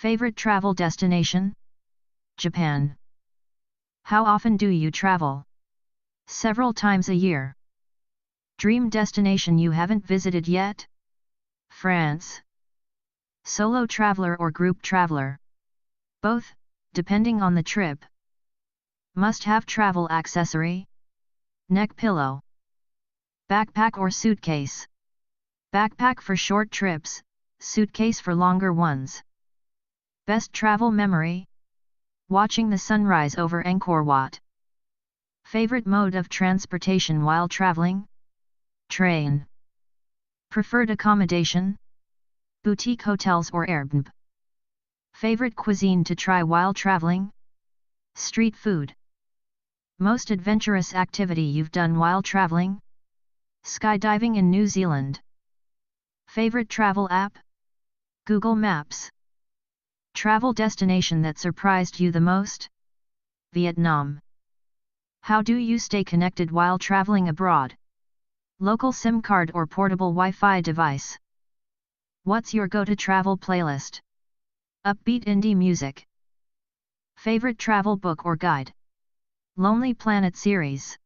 Favorite travel destination? Japan. How often do you travel? Several times a year. Dream destination you haven't visited yet? France. Solo traveler or group traveler? Both, depending on the trip. Must-have travel accessory? Neck pillow. Backpack or suitcase? Backpack for short trips, suitcase for longer ones. Best travel memory? Watching the sunrise over Angkor Wat. Favorite mode of transportation while traveling? Train. Preferred accommodation? Boutique hotels or Airbnb. Favorite cuisine to try while traveling? Street food. Most adventurous activity you've done while traveling? Skydiving in New Zealand. Favorite travel app? Google Maps. Travel destination that surprised you the most? Vietnam. How do you stay connected while traveling abroad? Local SIM card or portable Wi-Fi device? What's your go-to travel playlist? Upbeat indie music. Favorite travel book or guide? Lonely Planet series.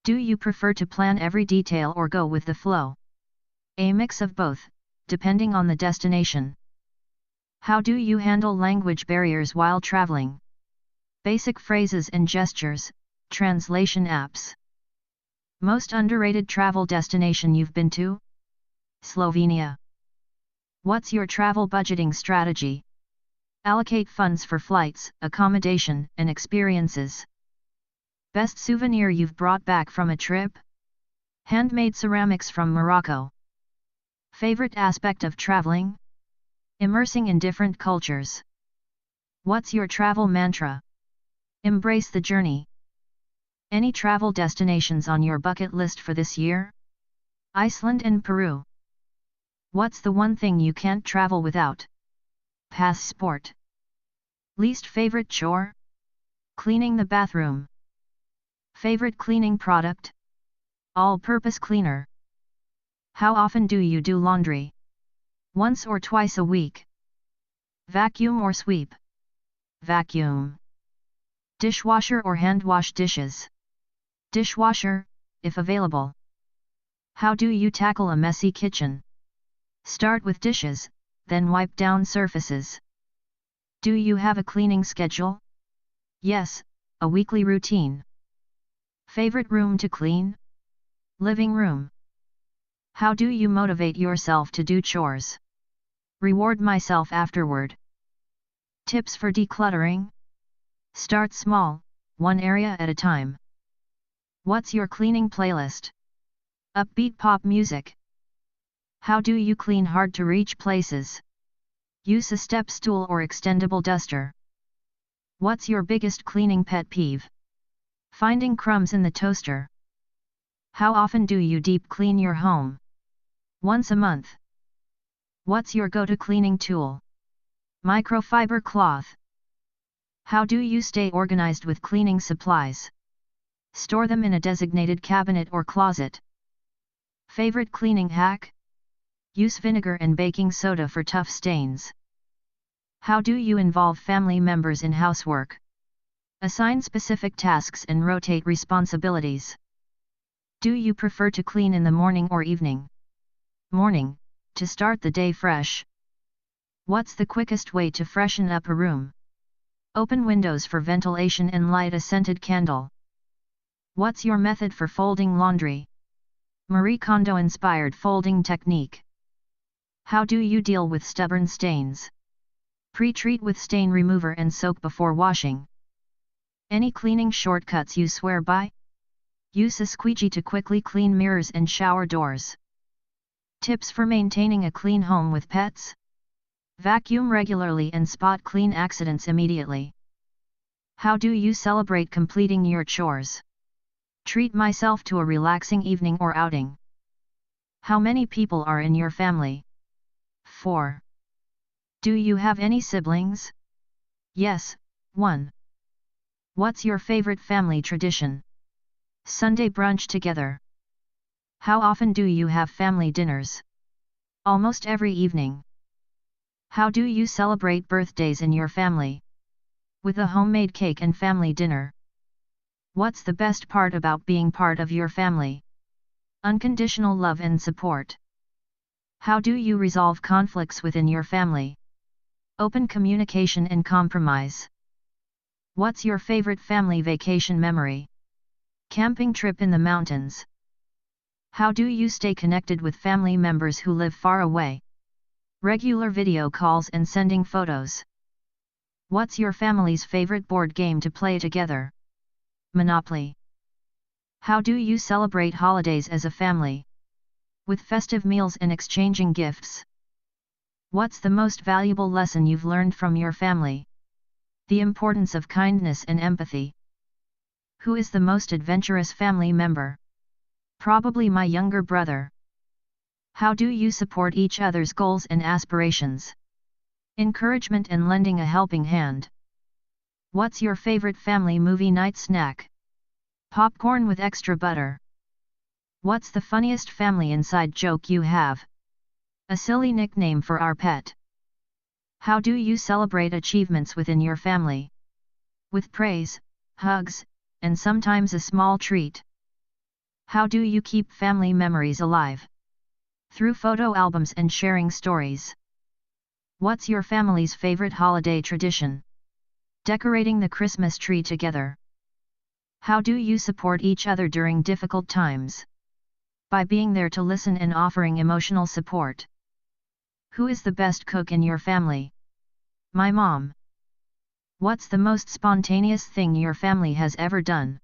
Do you prefer to plan every detail or go with the flow? A mix of both, depending on the destination. How do you handle language barriers while traveling? Basic phrases and gestures, translation apps. Most underrated travel destination you've been to? Slovenia. What's your travel budgeting strategy? Allocate funds for flights, accommodation, and experiences. Best souvenir you've brought back from a trip? Handmade ceramics from Morocco. Favorite aspect of traveling? Immersing in different cultures. What's your travel mantra? Embrace the journey. Any travel destinations on your bucket list for this year? Iceland and Peru. What's the one thing you can't travel without? Passport. Least favorite chore? Cleaning the bathroom. Favorite cleaning product? All-purpose cleaner. How often do you do laundry? Once or twice a week. Vacuum or sweep? Vacuum. Dishwasher or hand wash dishes? Dishwasher, if available. How do you tackle a messy kitchen? Start with dishes, then wipe down surfaces. Do you have a cleaning schedule? Yes, a weekly routine. Favorite room to clean? Living room. How do you motivate yourself to do chores? Reward myself afterward. Tips for decluttering? Start small, one area at a time. What's your cleaning playlist? Upbeat pop music. How do you clean hard-to-reach places? Use a step stool or extendable duster. What's your biggest cleaning pet peeve? Finding crumbs in the toaster. How often do you deep clean your home? Once a month. What's your go-to cleaning tool? Microfiber cloth. How do you stay organized with cleaning supplies? Store them in a designated cabinet or closet. Favorite cleaning hack? Use vinegar and baking soda for tough stains. How do you involve family members in housework? Assign specific tasks and rotate responsibilities. Do you prefer to clean in the morning or evening? Morning, to start the day fresh. What's the quickest way to freshen up a room? Open windows for ventilation and light a scented candle. What's your method for folding laundry? Marie Kondo-inspired folding technique. How do you deal with stubborn stains? Pre-treat with stain remover and soak before washing. Any cleaning shortcuts you swear by? Use a squeegee to quickly clean mirrors and shower doors. Tips for maintaining a clean home with pets? Vacuum regularly and spot clean accidents immediately. How do you celebrate completing your chores? Treat myself to a relaxing evening or outing. How many people are in your family? 4. Do you have any siblings? Yes, 1. What's your favorite family tradition? Sunday brunch together. How often do you have family dinners? Almost every evening. How do you celebrate birthdays in your family? With a homemade cake and family dinner. What's the best part about being part of your family? Unconditional love and support. How do you resolve conflicts within your family? Open communication and compromise. What's your favorite family vacation memory? Camping trip in the mountains. How do you stay connected with family members who live far away? Regular video calls and sending photos. What's your family's favorite board game to play together? Monopoly. How do you celebrate holidays as a family? With festive meals and exchanging gifts. What's the most valuable lesson you've learned from your family? The importance of kindness and empathy. Who is the most adventurous family member? Probably my younger brother. How do you support each other's goals and aspirations? Encouragement and lending a helping hand. What's your favorite family movie night snack? Popcorn with extra butter. What's the funniest family inside joke you have? A silly nickname for our pet. How do you celebrate achievements within your family? With praise, hugs, and sometimes a small treat. How do you keep family memories alive? Through photo albums and sharing stories. What's your family's favorite holiday tradition? Decorating the Christmas tree together. How do you support each other during difficult times? By being there to listen and offering emotional support. Who is the best cook in your family? My mom. What's the most spontaneous thing your family has ever done?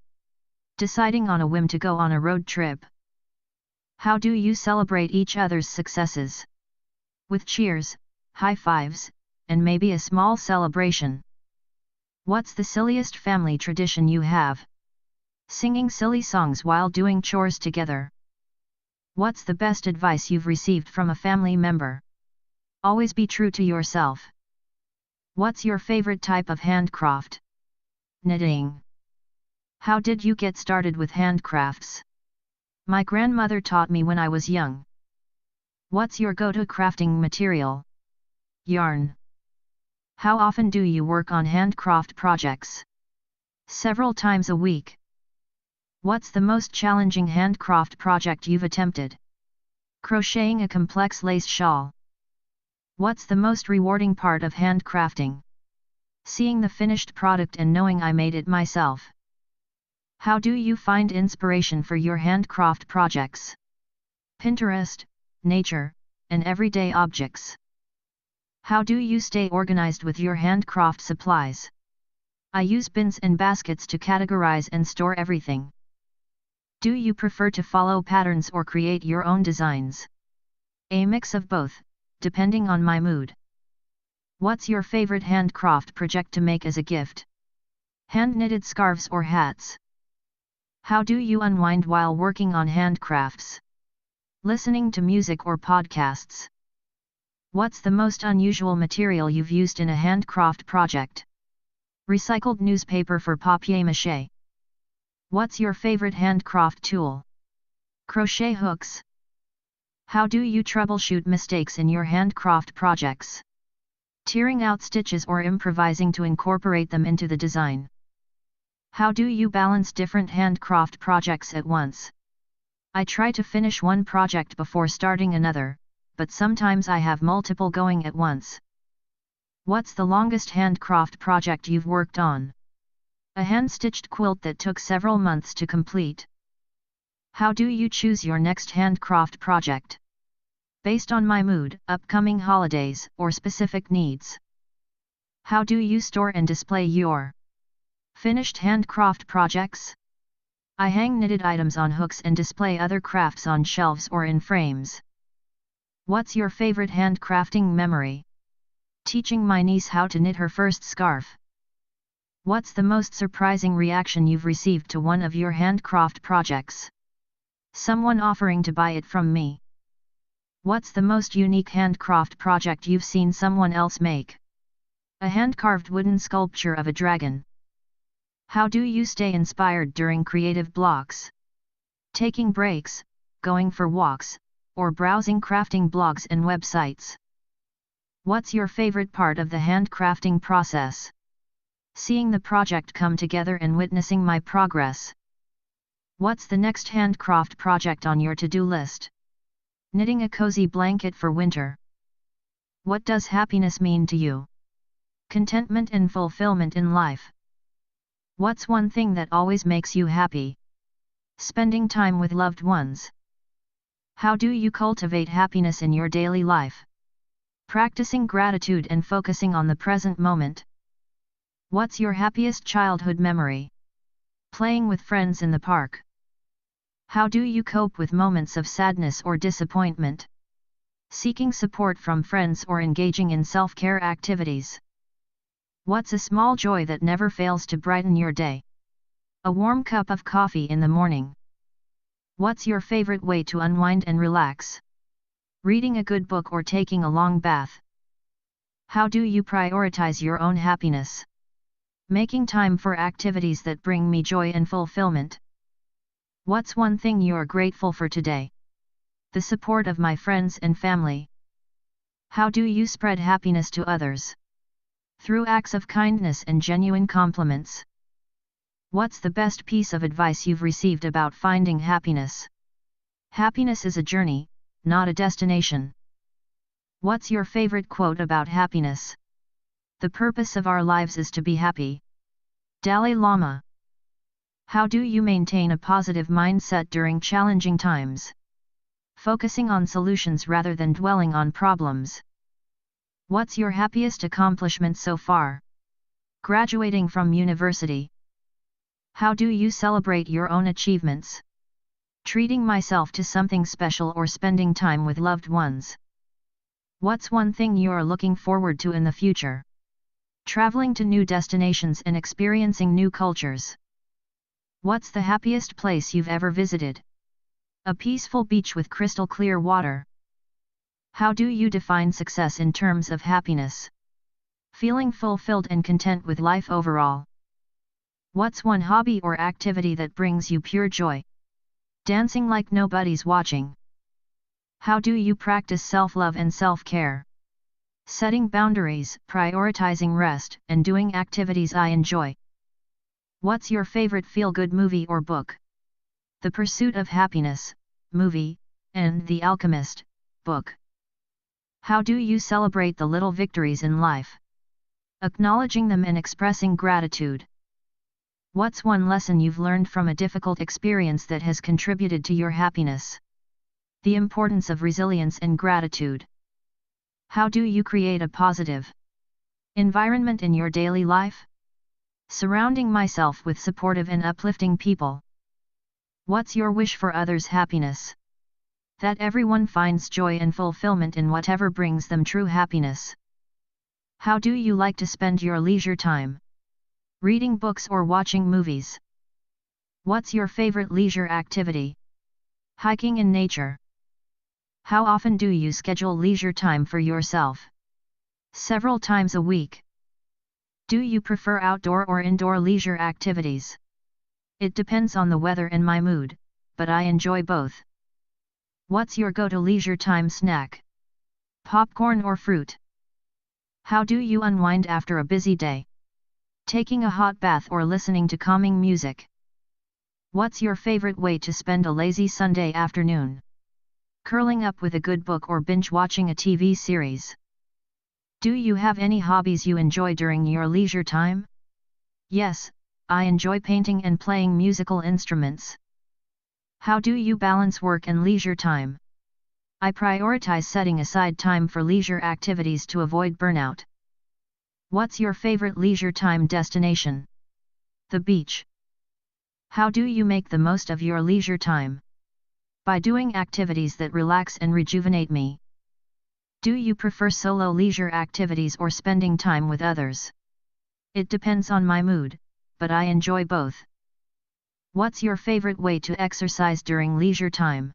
Deciding on a whim to go on a road trip. How do you celebrate each other's successes? With cheers, high fives, and maybe a small celebration. What's the silliest family tradition you have? Singing silly songs while doing chores together. What's the best advice you've received from a family member? Always be true to yourself. What's your favorite type of handcraft? Knitting. How did you get started with handcrafts? My grandmother taught me when I was young. What's your go-to crafting material? Yarn. How often do you work on handcraft projects? Several times a week. What's the most challenging handcraft project you've attempted? Crocheting a complex lace shawl. What's the most rewarding part of handcrafting? Seeing the finished product and knowing I made it myself. How do you find inspiration for your handcraft projects? Pinterest, nature, and everyday objects. How do you stay organized with your handcraft supplies? I use bins and baskets to categorize and store everything. Do you prefer to follow patterns or create your own designs? A mix of both, depending on my mood. What's your favorite handcraft project to make as a gift? Hand-knitted scarves or hats? How do you unwind while working on handcrafts? Listening to music or podcasts? What's the most unusual material you've used in a handcraft project? Recycled newspaper for papier-mâché. What's your favorite handcraft tool? Crochet hooks. How do you troubleshoot mistakes in your handcraft projects? Tearing out stitches or improvising to incorporate them into the design. How do you balance different handcraft projects at once? I try to finish one project before starting another, but sometimes I have multiple going at once. What's the longest handcraft project you've worked on? A hand-stitched quilt that took several months to complete. How do you choose your next handcraft project? Based on my mood, upcoming holidays, or specific needs. How do you store and display your finished handcraft projects? I hang knitted items on hooks and display other crafts on shelves or in frames. What's your favorite handcrafting memory? Teaching my niece how to knit her first scarf. What's the most surprising reaction you've received to one of your handcraft projects? Someone offering to buy it from me. What's the most unique handcraft project you've seen someone else make? A hand-carved wooden sculpture of a dragon. How do you stay inspired during creative blocks? Taking breaks, going for walks, or browsing crafting blogs and websites. What's your favorite part of the handcrafting process? Seeing the project come together and witnessing my progress. What's the next handcraft project on your to-do list? Knitting a cozy blanket for winter. What does happiness mean to you? Contentment and fulfillment in life. What's one thing that always makes you happy? Spending time with loved ones. How do you cultivate happiness in your daily life? Practicing gratitude and focusing on the present moment. What's your happiest childhood memory? Playing with friends in the park. How do you cope with moments of sadness or disappointment? Seeking support from friends or engaging in self-care activities. What's a small joy that never fails to brighten your day? A warm cup of coffee in the morning. What's your favorite way to unwind and relax? Reading a good book or taking a long bath. How do you prioritize your own happiness? Making time for activities that bring me joy and fulfillment. What's one thing you're grateful for today? The support of my friends and family. How do you spread happiness to others? Through acts of kindness and genuine compliments. What's the best piece of advice you've received about finding happiness? Happiness is a journey, not a destination. What's your favorite quote about happiness? The purpose of our lives is to be happy. Dalai Lama. How do you maintain a positive mindset during challenging times? Focusing on solutions rather than dwelling on problems. What's your happiest accomplishment so far? Graduating from university. How do you celebrate your own achievements? Treating myself to something special or spending time with loved ones. What's one thing you're looking forward to in the future? Traveling to new destinations and experiencing new cultures. What's the happiest place you've ever visited? A peaceful beach with crystal clear water. How do you define success in terms of happiness? Feeling fulfilled and content with life overall. What's one hobby or activity that brings you pure joy? Dancing like nobody's watching. How do you practice self-love and self-care? Setting boundaries, prioritizing rest, and doing activities I enjoy. What's your favorite feel-good movie or book? The Pursuit of Happiness, movie, and The Alchemist, book. How do you celebrate the little victories in life? Acknowledging them and expressing gratitude. What's one lesson you've learned from a difficult experience that has contributed to your happiness? The importance of resilience and gratitude. How do you create a positive environment in your daily life? Surrounding myself with supportive and uplifting people. What's your wish for others' happiness? That everyone finds joy and fulfillment in whatever brings them true happiness. How do you like to spend your leisure time? Reading books or watching movies? What's your favorite leisure activity? Hiking in nature. How often do you schedule leisure time for yourself? Several times a week. Do you prefer outdoor or indoor leisure activities? It depends on the weather and my mood, but I enjoy both. What's your go-to leisure time snack? Popcorn or fruit? How do you unwind after a busy day? Taking a hot bath or listening to calming music? What's your favorite way to spend a lazy Sunday afternoon? Curling up with a good book or binge-watching a TV series? Do you have any hobbies you enjoy during your leisure time? Yes, I enjoy painting and playing musical instruments. How do you balance work and leisure time? I prioritize setting aside time for leisure activities to avoid burnout. What's your favorite leisure time destination? The beach. How do you make the most of your leisure time? By doing activities that relax and rejuvenate me. Do you prefer solo leisure activities or spending time with others? It depends on my mood, but I enjoy both. What's your favorite way to exercise during leisure time?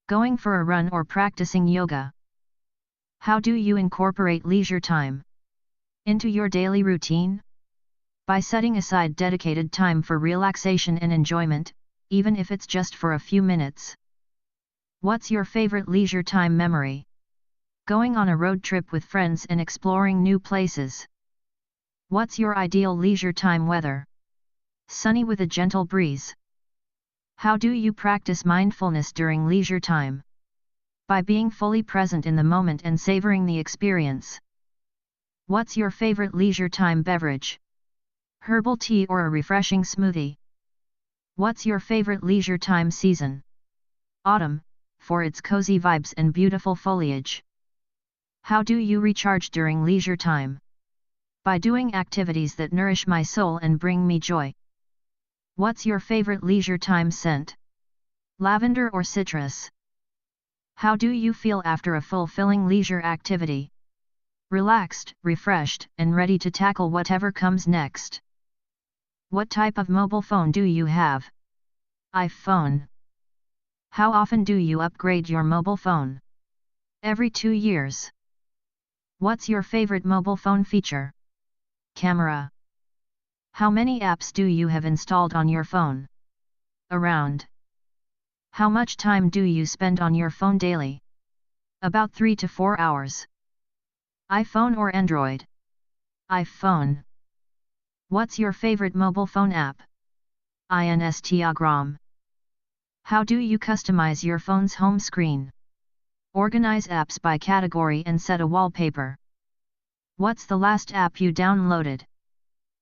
Going for a run or practicing yoga? How do you incorporate leisure time into your daily routine? By setting aside dedicated time for relaxation and enjoyment, even if it's just for a few minutes. What's your favorite leisure time memory? Going on a road trip with friends and exploring new places. What's your ideal leisure time weather? Sunny with a gentle breeze. How do you practice mindfulness during leisure time? By being fully present in the moment and savoring the experience. What's your favorite leisure time beverage? Herbal tea or a refreshing smoothie? What's your favorite leisure time season? Autumn, for its cozy vibes and beautiful foliage. How do you recharge during leisure time? By doing activities that nourish my soul and bring me joy. What's your favorite leisure time scent? Lavender or citrus? How do you feel after a fulfilling leisure activity? Relaxed, refreshed, and ready to tackle whatever comes next. What type of mobile phone do you have? iPhone. How often do you upgrade your mobile phone? Every 2 years. What's your favorite mobile phone feature? Camera. How many apps do you have installed on your phone? Around. How much time do you spend on your phone daily? About 3 to 4 hours. iPhone or Android? iPhone. What's your favorite mobile phone app? Instagram. How do you customize your phone's home screen? Organize apps by category and set a wallpaper. What's the last app you downloaded?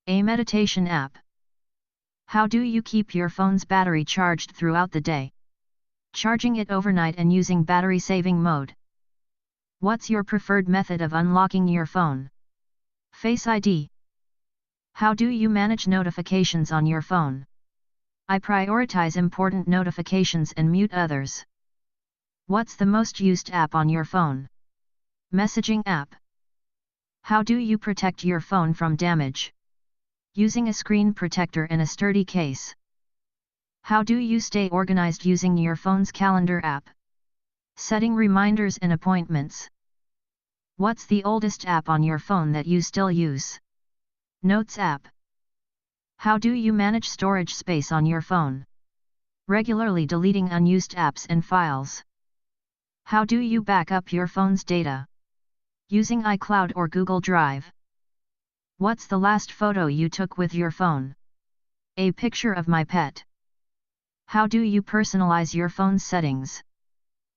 A meditation app. How do you keep your phone's battery charged throughout the day? Charging it overnight and using battery saving mode. What's your preferred method of unlocking your phone? Face ID. How do you manage notifications on your phone? I prioritize important notifications and mute others. What's the most used app on your phone? Messaging app. How do you protect your phone from damage? Using a screen protector and a sturdy case. How do you stay organized using your phone's calendar app? Setting reminders and appointments. What's the oldest app on your phone that you still use? Notes app. How do you manage storage space on your phone? Regularly deleting unused apps and files. How do you back up your phone's data? Using iCloud or Google Drive. What's the last photo you took with your phone? A picture of my pet. How do you personalize your phone's settings?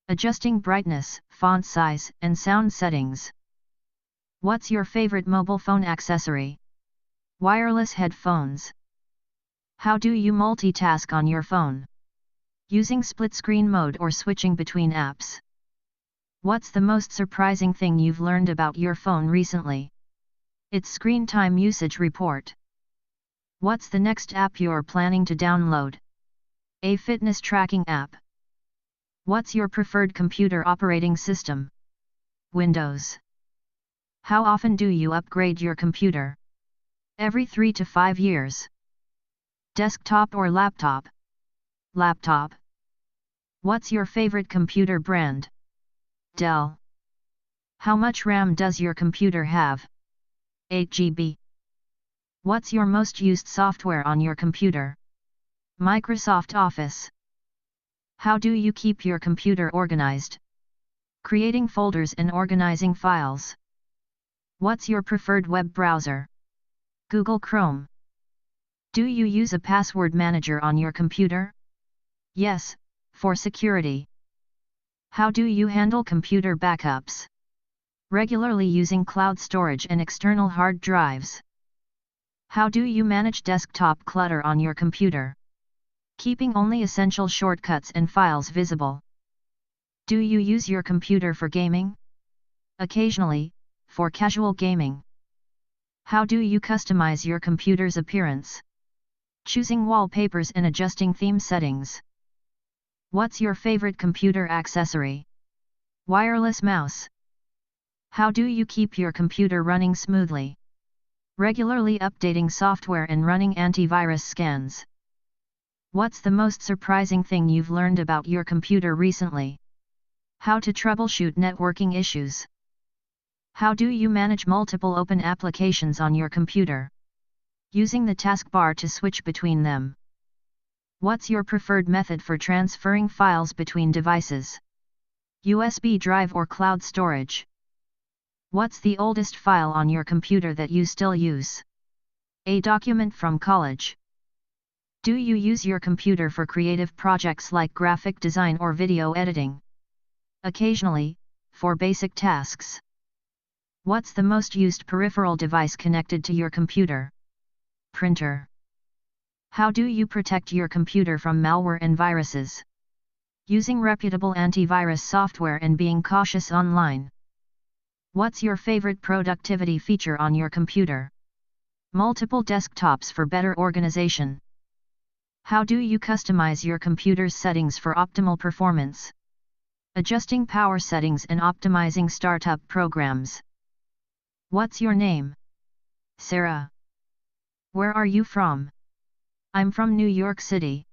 Adjusting brightness, font size, and sound settings. What's your favorite mobile phone accessory? Wireless headphones. How do you multitask on your phone? Using split screen mode or switching between apps. What's the most surprising thing you've learned about your phone recently? Its screen time usage report. What's the next app you're planning to download? A fitness tracking app. What's your preferred computer operating system? Windows. How often do you upgrade your computer? Every 3 to 5 years. Desktop or laptop? Laptop. What's your favorite computer brand? Dell. How much RAM does your computer have? 8 GB. What's your most used software on your computer? Microsoft Office. How do you keep your computer organized? Creating folders and organizing files. What's your preferred web browser? Google Chrome. Do you use a password manager on your computer? Yes, for security. How do you handle computer backups? Regularly using cloud storage and external hard drives. How do you manage desktop clutter on your computer? Keeping only essential shortcuts and files visible. Do you use your computer for gaming? Occasionally, for casual gaming. How do you customize your computer's appearance? Choosing wallpapers and adjusting theme settings. What's your favorite computer accessory? Wireless mouse. How do you keep your computer running smoothly? Regularly updating software and running antivirus scans. What's the most surprising thing you've learned about your computer recently? How to troubleshoot networking issues. How do you manage multiple open applications on your computer? Using the taskbar to switch between them. What's your preferred method for transferring files between devices? USB drive or cloud storage? What's the oldest file on your computer that you still use? A document from college. Do you use your computer for creative projects like graphic design or video editing? Occasionally, for basic tasks. What's the most used peripheral device connected to your computer? Printer. How do you protect your computer from malware and viruses? Using reputable antivirus software and being cautious online. What's your favorite productivity feature on your computer? Multiple desktops for better organization. How do you customize your computer's settings for optimal performance? Adjusting power settings and optimizing startup programs. What's your name? Sarah. Where are you from? I'm from New York City.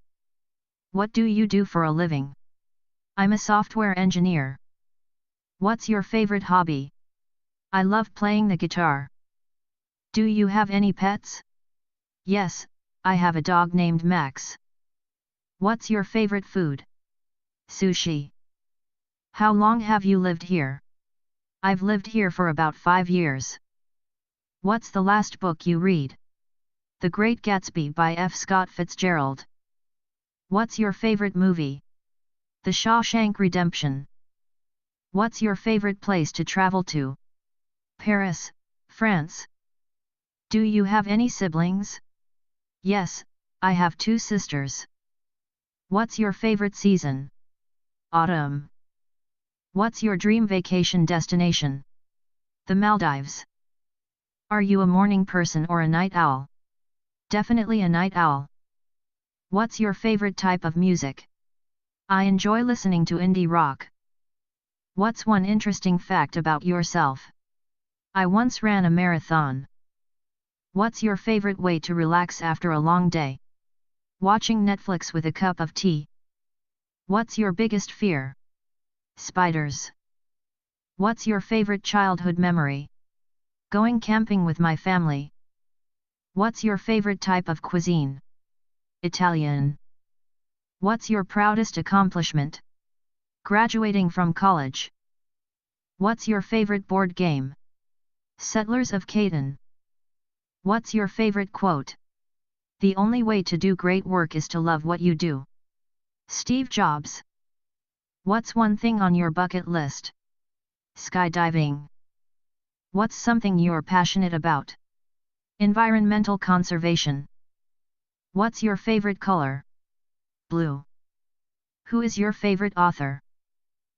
What do you do for a living? I'm a software engineer. What's your favorite hobby? I love playing the guitar. Do you have any pets? Yes, I have a dog named Max. What's your favorite food? Sushi. How long have you lived here? I've lived here for about 5 years. What's the last book you read? The Great Gatsby by F. Scott Fitzgerald. What's your favorite movie? The Shawshank Redemption. What's your favorite place to travel to? Paris, France. Do you have any siblings? Yes, I have 2 sisters. What's your favorite season? Autumn. What's your dream vacation destination? The Maldives. Are you a morning person or a night owl? Definitely a night owl. What's your favorite type of music? I enjoy listening to indie rock. What's one interesting fact about yourself? I once ran a marathon. What's your favorite way to relax after a long day? Watching Netflix with a cup of tea. What's your biggest fear? Spiders. What's your favorite childhood memory? Going camping with my family. What's your favorite type of cuisine? Italian. What's your proudest accomplishment? Graduating from college. What's your favorite board game? Settlers of Catan. What's your favorite quote? The only way to do great work is to love what you do. Steve Jobs. What's one thing on your bucket list? Skydiving. What's something you're passionate about? Environmental conservation. What's your favorite color? Blue. Who is your favorite author?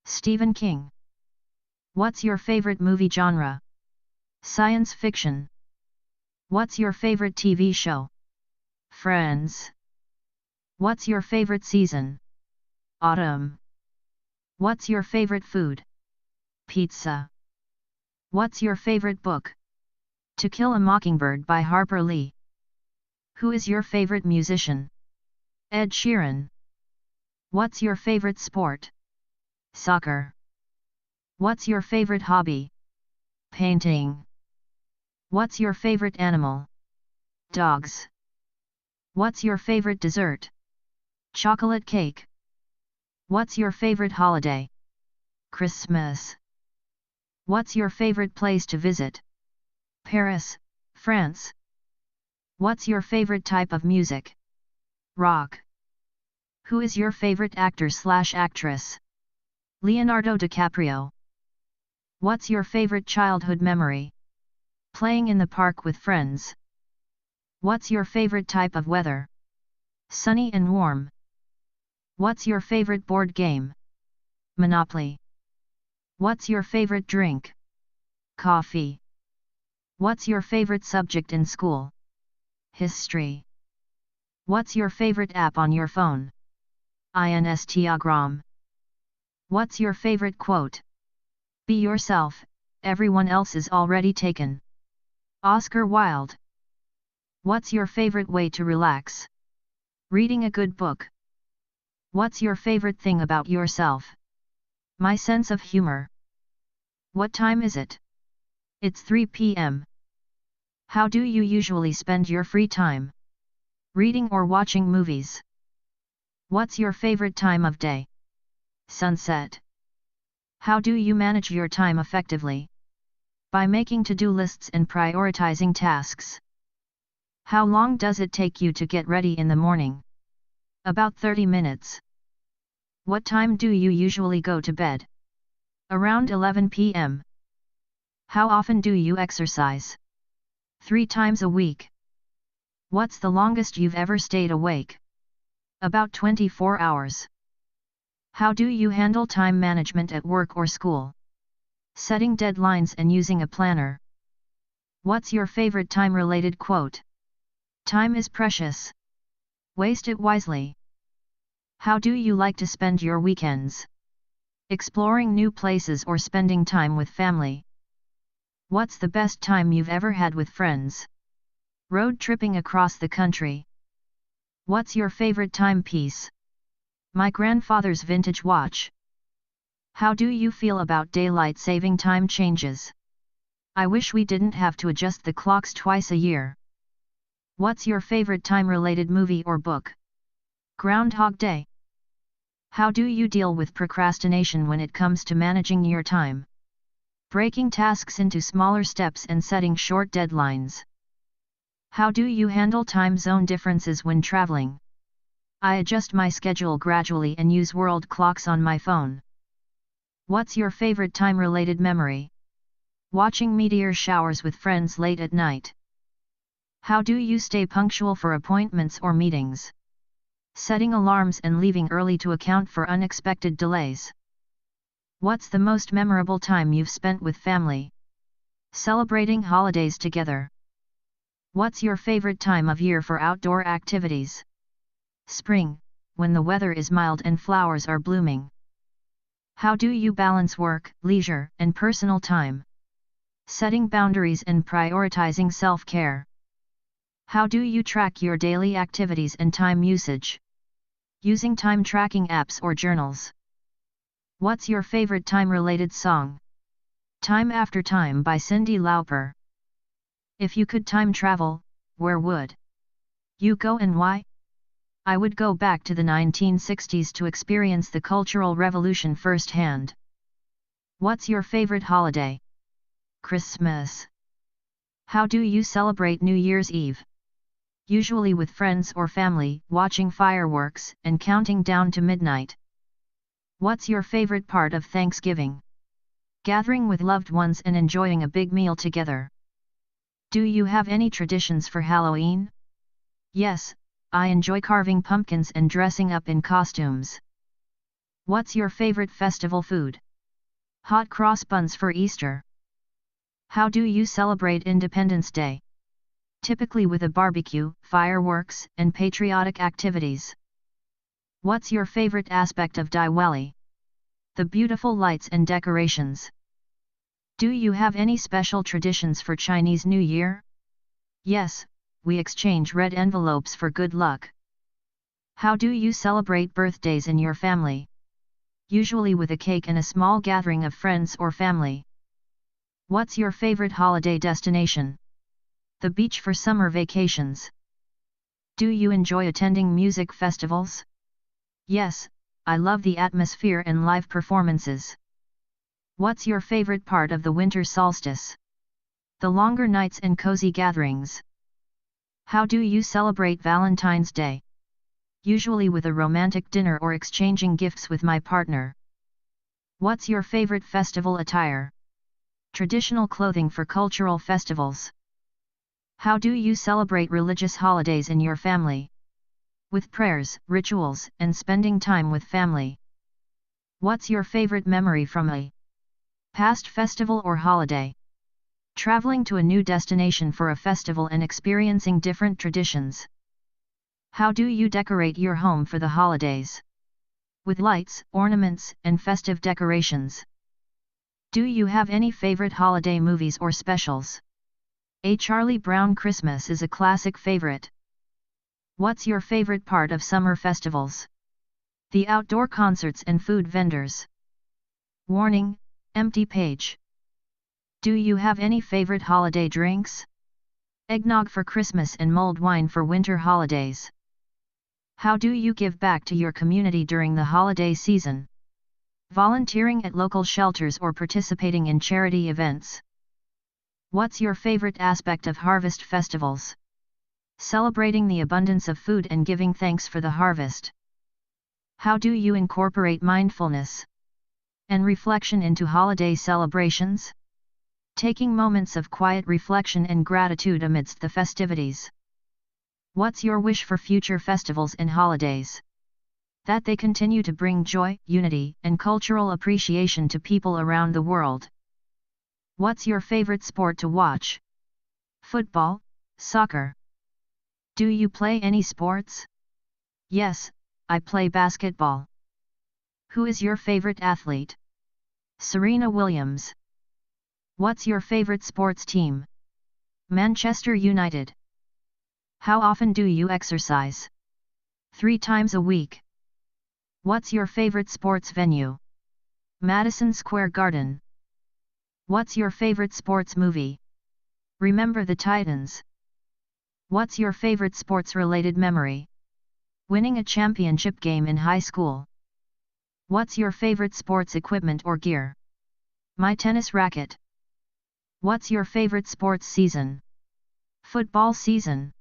Stephen King. What's your favorite movie genre? Science fiction. What's your favorite TV show? Friends. What's your favorite season? Autumn. What's your favorite food? Pizza. What's your favorite book? To Kill a Mockingbird by Harper Lee. Who is your favorite musician? Ed Sheeran. What's your favorite sport? Soccer. What's your favorite hobby? Painting. What's your favorite animal? Dogs. What's your favorite dessert? Chocolate cake. What's your favorite holiday? Christmas. What's your favorite place to visit? Paris, France. What's your favorite type of music? Rock. Who is your favorite actor/actress? Leonardo DiCaprio. What's your favorite childhood memory? Playing in the park with friends. What's your favorite type of weather? Sunny and warm. What's your favorite board game? Monopoly. What's your favorite drink? Coffee. What's your favorite subject in school? History. What's your favorite app on your phone? Instagram. What's your favorite quote? Be yourself, everyone else is already taken. Oscar Wilde. What's your favorite way to relax? Reading a good book. What's your favorite thing about yourself? My sense of humor. What time is it? It's 3 p.m. How do you usually spend your free time? Reading or watching movies. What's your favorite time of day? Sunset. How do you manage your time effectively? By making to-do lists and prioritizing tasks. How long does it take you to get ready in the morning? About 30 minutes. What time do you usually go to bed? Around 11 p.m. How often do you exercise? 3 times a week. What's the longest you've ever stayed awake? About 24 hours. How do you handle time management at work or school? Setting deadlines and using a planner. What's your favorite time-related quote? Time is precious. Waste it wisely. How do you like to spend your weekends? Exploring new places or spending time with family. What's the best time you've ever had with friends? Road tripping across the country. What's your favorite timepiece? My grandfather's vintage watch. How do you feel about daylight saving time changes? I wish we didn't have to adjust the clocks twice a year. What's your favorite time-related movie or book? Groundhog Day. How do you deal with procrastination when it comes to managing your time? Breaking tasks into smaller steps and setting short deadlines. How do you handle time zone differences when traveling? I adjust my schedule gradually and use world clocks on my phone. What's your favorite time-related memory? Watching meteor showers with friends late at night. How do you stay punctual for appointments or meetings? Setting alarms and leaving early to account for unexpected delays. What's the most memorable time you've spent with family? Celebrating holidays together. What's your favorite time of year for outdoor activities? Spring, when the weather is mild and flowers are blooming. How do you balance work, leisure, and personal time? Setting boundaries and prioritizing self-care. How do you track your daily activities and time usage? Using time tracking apps or journals. What's your favorite time-related song? Time After Time by Cyndi Lauper. If you could time travel, where would you go and why? I would go back to the 1960s to experience the Cultural Revolution firsthand. What's your favorite holiday? Christmas. How do you celebrate New Year's Eve? Usually with friends or family, watching fireworks and counting down to midnight. What's your favorite part of Thanksgiving? Gathering with loved ones and enjoying a big meal together. Do you have any traditions for Halloween? Yes, I enjoy carving pumpkins and dressing up in costumes. What's your favorite festival food? Hot cross buns for Easter. How do you celebrate Independence Day? Typically with a barbecue, fireworks, and patriotic activities. What's your favorite aspect of Diwali? The beautiful lights and decorations. Do you have any special traditions for Chinese New Year? Yes, we exchange red envelopes for good luck. How do you celebrate birthdays in your family? Usually with a cake and a small gathering of friends or family. What's your favorite holiday destination? The beach for summer vacations. Do you enjoy attending music festivals? Yes, I love the atmosphere and live performances. What's your favorite part of the winter solstice? The longer nights and cozy gatherings. How do you celebrate Valentine's Day? Usually with a romantic dinner or exchanging gifts with my partner. What's your favorite festival attire? Traditional clothing for cultural festivals. How do you celebrate religious holidays in your family? With prayers, rituals, and spending time with family. What's your favorite memory from a past festival or holiday? Traveling to a new destination for a festival and experiencing different traditions. How do you decorate your home for the holidays? With lights, ornaments, and festive decorations. Do you have any favorite holiday movies or specials? A Charlie Brown Christmas is a classic favorite. What's your favorite part of summer festivals? The outdoor concerts and food vendors. Warning, empty page. Do you have any favorite holiday drinks? Eggnog for Christmas and mulled wine for winter holidays. How do you give back to your community during the holiday season? Volunteering at local shelters or participating in charity events. What's your favorite aspect of harvest festivals? Celebrating the abundance of food and giving thanks for the harvest. How do you incorporate mindfulness and reflection into holiday celebrations? Taking moments of quiet reflection and gratitude amidst the festivities. What's your wish for future festivals and holidays? That they continue to bring joy, unity, and cultural appreciation to people around the world. What's your favorite sport to watch? Football, soccer. Do you play any sports? Yes, I play basketball. Who is your favorite athlete? Serena Williams. What's your favorite sports team? Manchester United. How often do you exercise? 3 times a week. What's your favorite sports venue? Madison Square Garden. What's your favorite sports movie? Remember the Titans. What's your favorite sports-related memory? Winning a championship game in high school. What's your favorite sports equipment or gear? My tennis racket. What's your favorite sports season? Football season.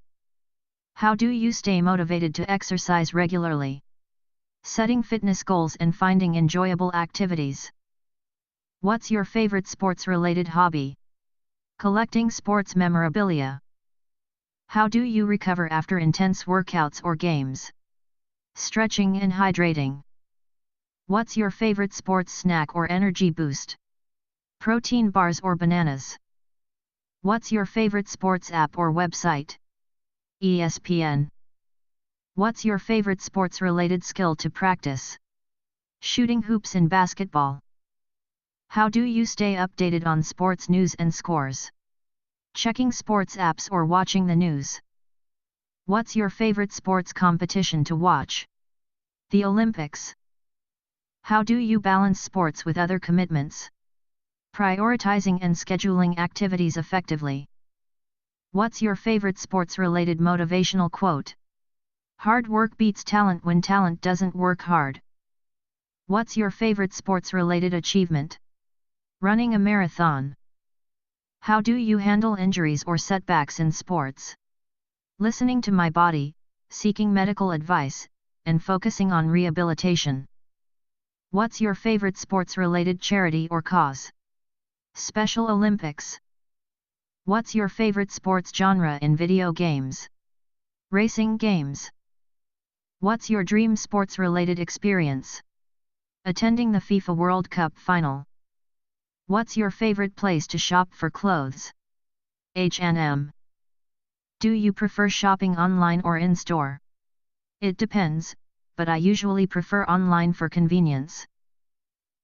How do you stay motivated to exercise regularly? Setting fitness goals and finding enjoyable activities. What's your favorite sports-related hobby? Collecting sports memorabilia. How do you recover after intense workouts or games? Stretching and hydrating. What's your favorite sports snack or energy boost? Protein bars or bananas? What's your favorite sports app or website? ESPN. What's your favorite sports-related skill to practice? Shooting hoops and basketball. How do you stay updated on sports news and scores? Checking sports apps or watching the news? What's your favorite sports competition to watch? The Olympics. How do you balance sports with other commitments? Prioritizing and scheduling activities effectively. What's your favorite sports-related motivational quote? Hard work beats talent when talent doesn't work hard. What's your favorite sports-related achievement? Running a marathon. How do you handle injuries or setbacks in sports? Listening to my body, seeking medical advice, and focusing on rehabilitation. What's your favorite sports-related charity or cause? Special Olympics. What's your favorite sports genre in video games? Racing games. What's your dream sports-related experience? Attending the FIFA World Cup final. What's your favorite place to shop for clothes? H&M. Do you prefer shopping online or in-store? It depends, but I usually prefer online for convenience.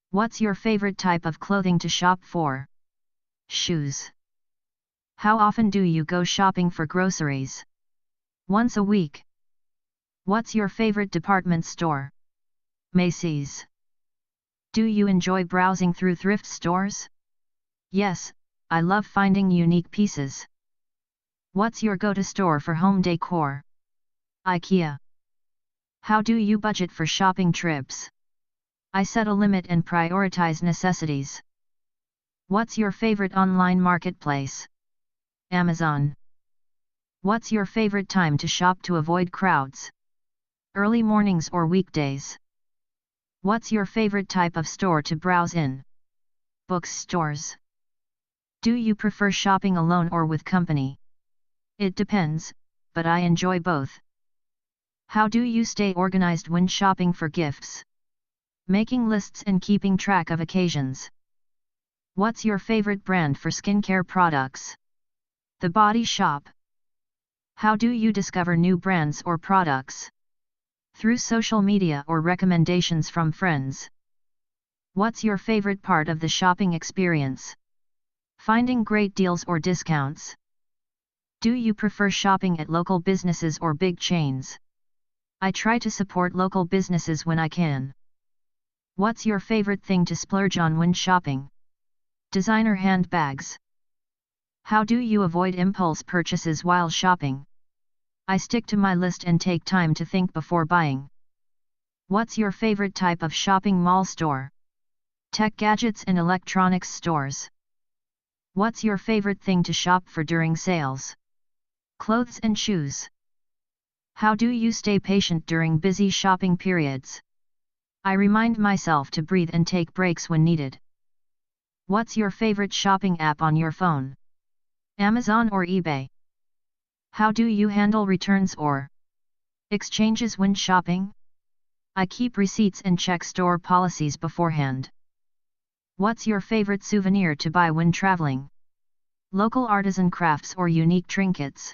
What's your favorite type of clothing to shop for? Shoes. How often do you go shopping for groceries? Once a week. What's your favorite department store? Macy's. Do you enjoy browsing through thrift stores? Yes, I love finding unique pieces. What's your go-to store for home decor? IKEA. How do you budget for shopping trips? I set a limit and prioritize necessities. What's your favorite online marketplace? Amazon. What's your favorite time to shop to avoid crowds? Early mornings or weekdays? What's your favorite type of store to browse in? Bookstores. Do you prefer shopping alone or with company? It depends, but I enjoy both. How do you stay organized when shopping for gifts? Making lists and keeping track of occasions. What's your favorite brand for skincare products? The Body Shop. How do you discover new brands or products? Through social media or recommendations from friends. What's your favorite part of the shopping experience? Finding great deals or discounts. Do you prefer shopping at local businesses or big chains? I try to support local businesses when I can. What's your favorite thing to splurge on when shopping? Designer handbags. How do you avoid impulse purchases while shopping? I stick to my list and take time to think before buying. What's your favorite type of shopping mall store? Tech gadgets and electronics stores. What's your favorite thing to shop for during sales? Clothes and shoes. How do you stay patient during busy shopping periods? I remind myself to breathe and take breaks when needed. What's your favorite shopping app on your phone? Amazon or eBay? How do you handle returns or exchanges when shopping? I keep receipts and check store policies beforehand. What's your favorite souvenir to buy when traveling? Local artisan crafts or unique trinkets?